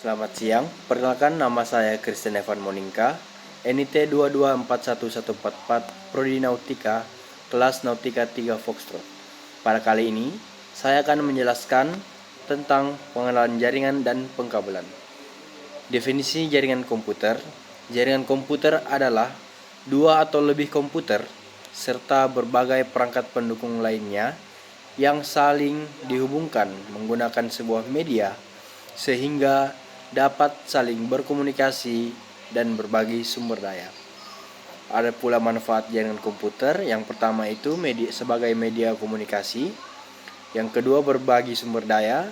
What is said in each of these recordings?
Selamat siang, perkenalkan nama saya Christian Evan Moninka, NIT 2241144, Prodi Nautika, kelas Nautika 3 Foxtrot. Pada kali ini, saya akan menjelaskan tentang pengenalan jaringan dan pengkabelan. Definisi jaringan komputer. Jaringan komputer adalah dua atau lebih komputer serta berbagai perangkat pendukung lainnya yang saling dihubungkan menggunakan sebuah media sehingga dapat saling berkomunikasi dan berbagi sumber daya. Ada pula manfaat jaringan komputer. Yang pertama itu sebagai media komunikasi. Yang kedua, berbagi sumber daya.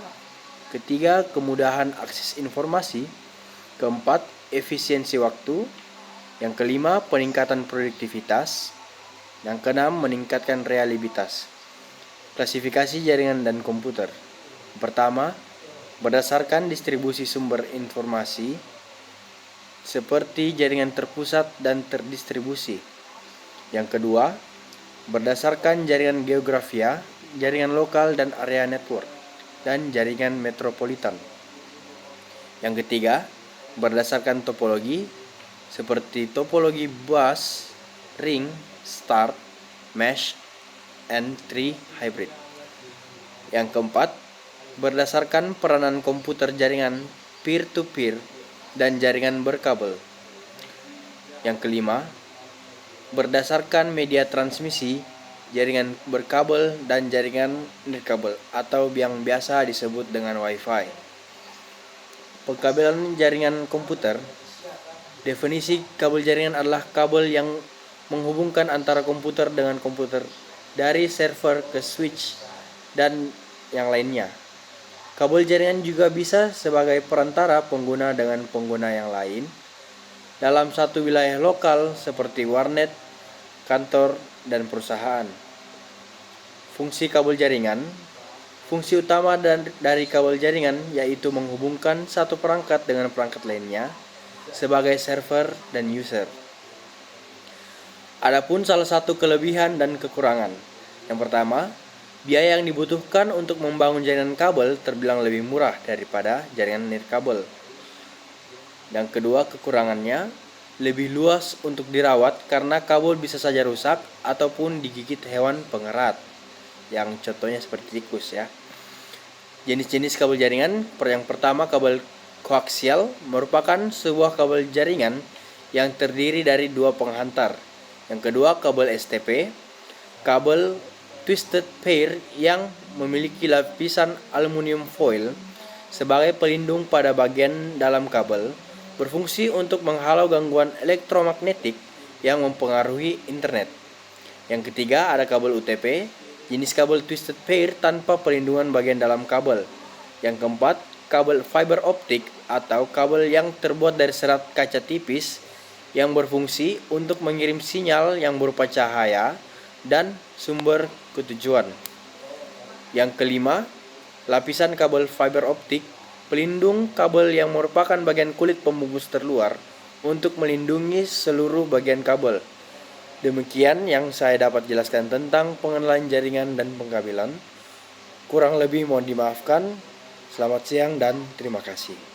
Ketiga, kemudahan akses informasi. Keempat, efisiensi waktu. Yang kelima, peningkatan produktivitas. Yang keenam, meningkatkan reliabilitas. Klasifikasi jaringan dan komputer. Pertama, berdasarkan distribusi sumber informasi seperti jaringan terpusat dan terdistribusi. Yang kedua, berdasarkan jaringan geografia, jaringan lokal dan area network, dan jaringan metropolitan. Yang ketiga, berdasarkan topologi seperti topologi bus, ring, star, mesh, and tree hybrid. Yang keempat, berdasarkan peranan komputer jaringan peer-to-peer dan jaringan berkabel. Yang kelima, berdasarkan media transmisi, jaringan berkabel dan jaringan nirkabel atau yang biasa disebut dengan Wi-Fi. Pengkabelan jaringan komputer. Definisi kabel jaringan adalah kabel yang menghubungkan antara komputer dengan komputer dari server ke switch dan yang lainnya. Kabel jaringan juga bisa sebagai perantara pengguna dengan pengguna yang lain dalam satu wilayah lokal seperti warnet, kantor, dan perusahaan. Fungsi kabel jaringan. Fungsi utama dari kabel jaringan yaitu menghubungkan satu perangkat dengan perangkat lainnya sebagai server dan user. Adapun salah satu kelebihan dan kekurangan. Yang pertama, biaya yang dibutuhkan untuk membangun jaringan kabel terbilang lebih murah daripada jaringan nirkabel. Yang kedua, kekurangannya lebih luas untuk dirawat karena kabel bisa saja rusak ataupun digigit hewan pengerat, yang contohnya seperti tikus ya. Jenis-jenis kabel jaringan. Yang pertama, kabel koaksial merupakan sebuah kabel jaringan yang terdiri dari dua penghantar. Yang kedua, kabel STP, kabel twisted pair yang memiliki lapisan aluminium foil sebagai pelindung pada bagian dalam kabel, berfungsi untuk menghalau gangguan elektromagnetik yang mempengaruhi internet. Yang ketiga, ada kabel UTP, jenis kabel twisted pair tanpa pelindungan bagian dalam kabel. Yang keempat, kabel fiber optik atau kabel yang terbuat dari serat kaca tipis yang berfungsi untuk mengirim sinyal yang berupa cahaya dan sumber ketujuan. Yang kelima, lapisan kabel fiber optik, pelindung kabel yang merupakan bagian kulit pembungkus terluar untuk melindungi seluruh bagian kabel. Demikian yang saya dapat jelaskan tentang pengenalan jaringan dan pengkabelan. Kurang lebih mohon dimaafkan. Selamat siang dan terima kasih.